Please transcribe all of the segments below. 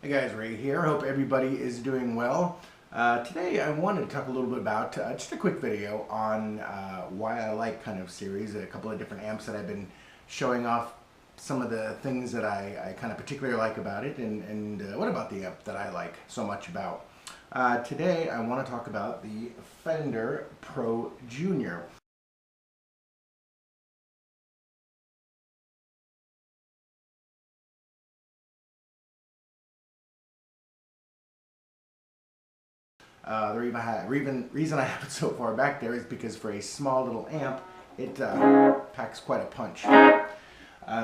Hey guys, Ray here. Hope everybody is doing well. Today I wanted to talk a little bit about just a quick video on why I like kind of series, a couple of different amps that I've been showing off, some of the things that I kind of particularly like about it, and what about the amp that I like so much about. Today I want to talk about the Fender Pro Junior. The reason I have it so far back there is because for a small little amp, it packs quite a punch. A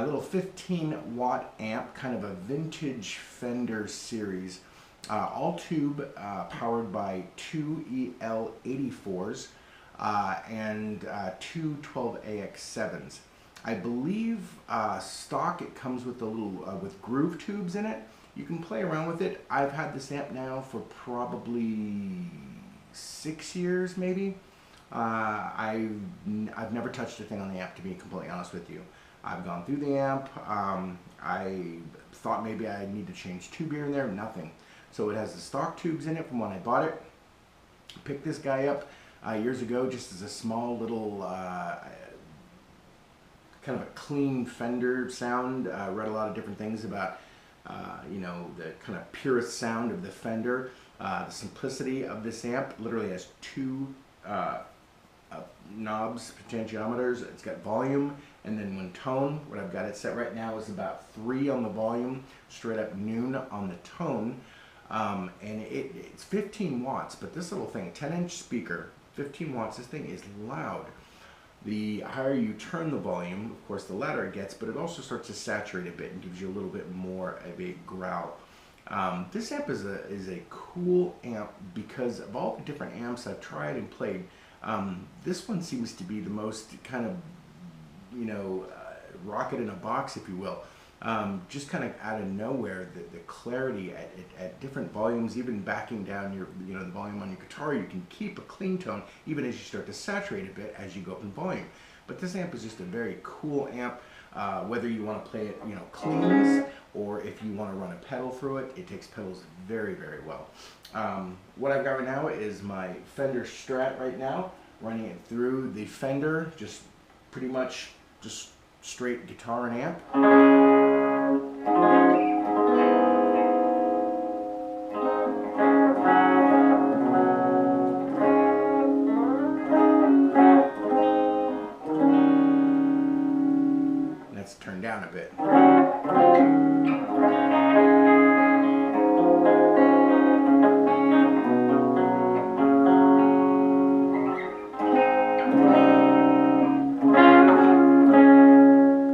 little 15 watt amp, kind of a vintage Fender series, all tube, powered by two EL84s and two 12AX7s. I believe stock it comes with a little with groove tubes in it. You can play around with it. I've had this amp now for probably 6 years, maybe. I've never touched a thing on the amp, to be completely honest with you. I've gone through the amp. I thought maybe I need to change tube here and there. Nothing. So it has the stock tubes in it from when I bought it. Picked this guy up years ago just as a small little kind of a clean Fender sound. Read a lot of different things about you know, the kind of purest sound of the Fender, the simplicity of this amp. Literally has two knobs, potentiometers. It's got volume and then one tone. What I've got it set right now is about 3 on the volume, straight up noon on the tone, and it's 15 watts. But this little thing, 10-inch speaker, 15 watts. This thing is loud. The higher you turn the volume, of course, the louder it gets, but it also starts to saturate a bit and gives you a little bit more of a growl. This amp is a cool amp because of all the different amps I've tried and played. This one seems to be the most kind of, you know, rocket in a box, if you will. Just kind of out of nowhere, the clarity at different volumes, even backing down your, you know, the volume on your guitar, you can keep a clean tone even as you start to saturate a bit as you go up in volume. But this amp is just a very cool amp. Whether you want to play it, you know, cleans, or if you want to run a pedal through it, it takes pedals very, very well. What I've got right now is my Fender Strat right now, running it through the Fender, just pretty much just straight guitar and amp. Let's turn down a bit.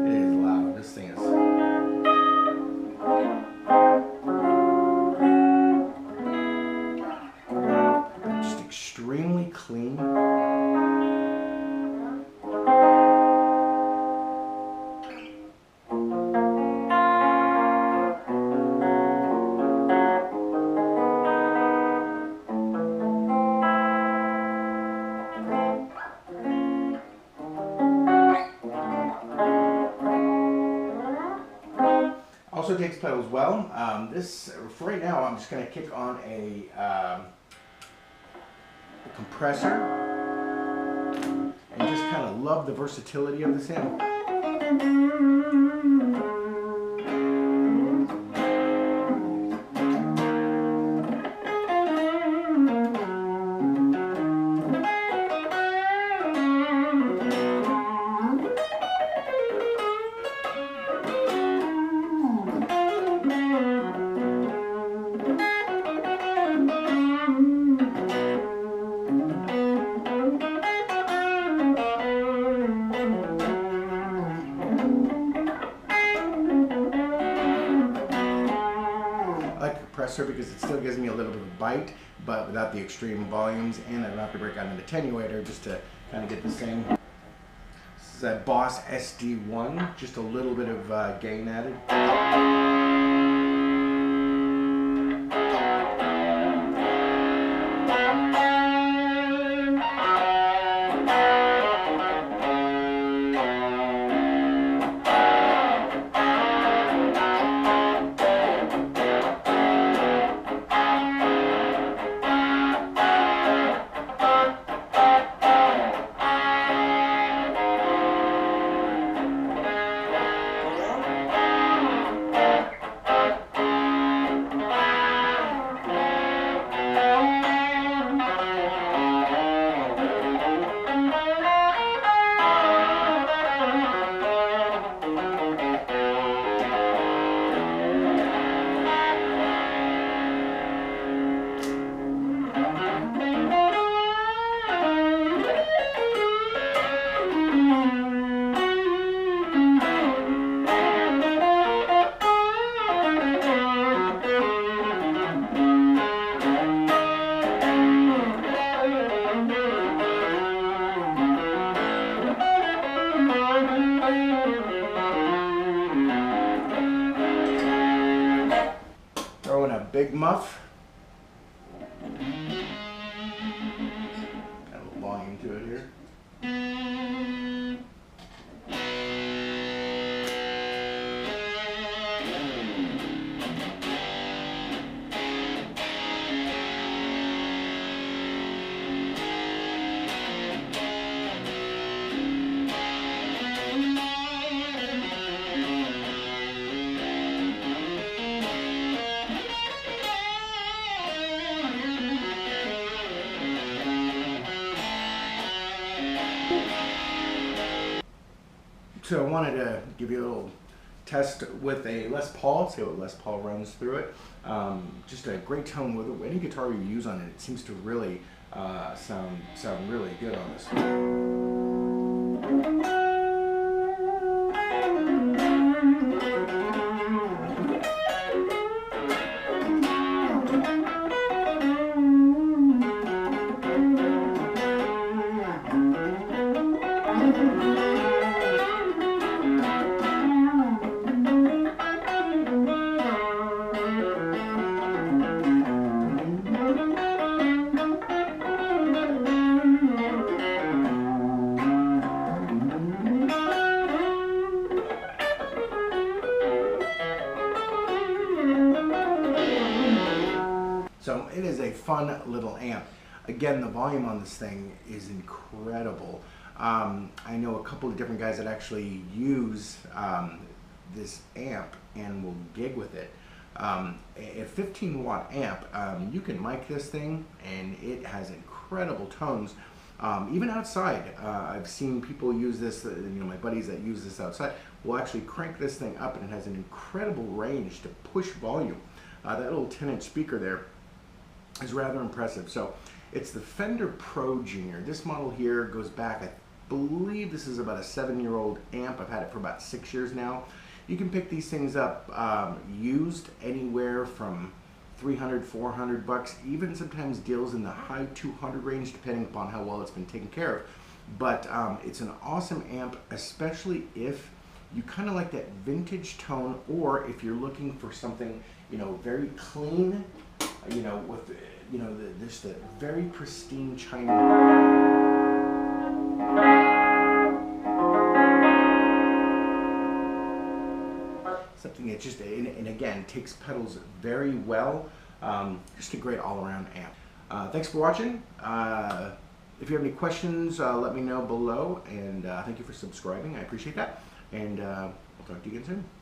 It is loud. This thing is just extremely clean. Also takes pedals well. This, for right now, I'm just going to kick on a compressor and just kind of love the versatility of this amp. Because it still gives me a little bit of bite, but without the extreme volumes, and I don't have to break out an attenuator just to kind of get the same. This is a Boss SD1, just a little bit of gain added. big muff. Got a little volume to it here. So I wanted to give you a little test with a Les Paul, see what Les Paul runs through it. Just a great tone with any guitar you use on it. It seems to really sound really good on this one. So it is a fun little amp. Again, the volume on this thing is incredible. I know a couple of different guys that actually use this amp and will gig with it. A 15-watt amp, you can mic this thing and it has incredible tones. Even outside, I've seen people use this, my buddies that use this outside will actually crank this thing up and it has an incredible range to push volume. That little 10-inch speaker there is rather impressive. So it's the Fender Pro Junior. This model here goes back, I believe this is about a 7-year-old amp. I've had it for about 6 years now. You can pick these things up used anywhere from $300, $400, even sometimes deals in the high 200 range depending upon how well it's been taken care of. But it's an awesome amp, especially if you kind of like that vintage tone, or if you're looking for something, very clean, with, just a very pristine china. Something that just, and again, takes pedals very well. Just a great all-around amp. Thanks for watching. If you have any questions, let me know below, and thank you for subscribing. I appreciate that, and we'll talk to you again soon.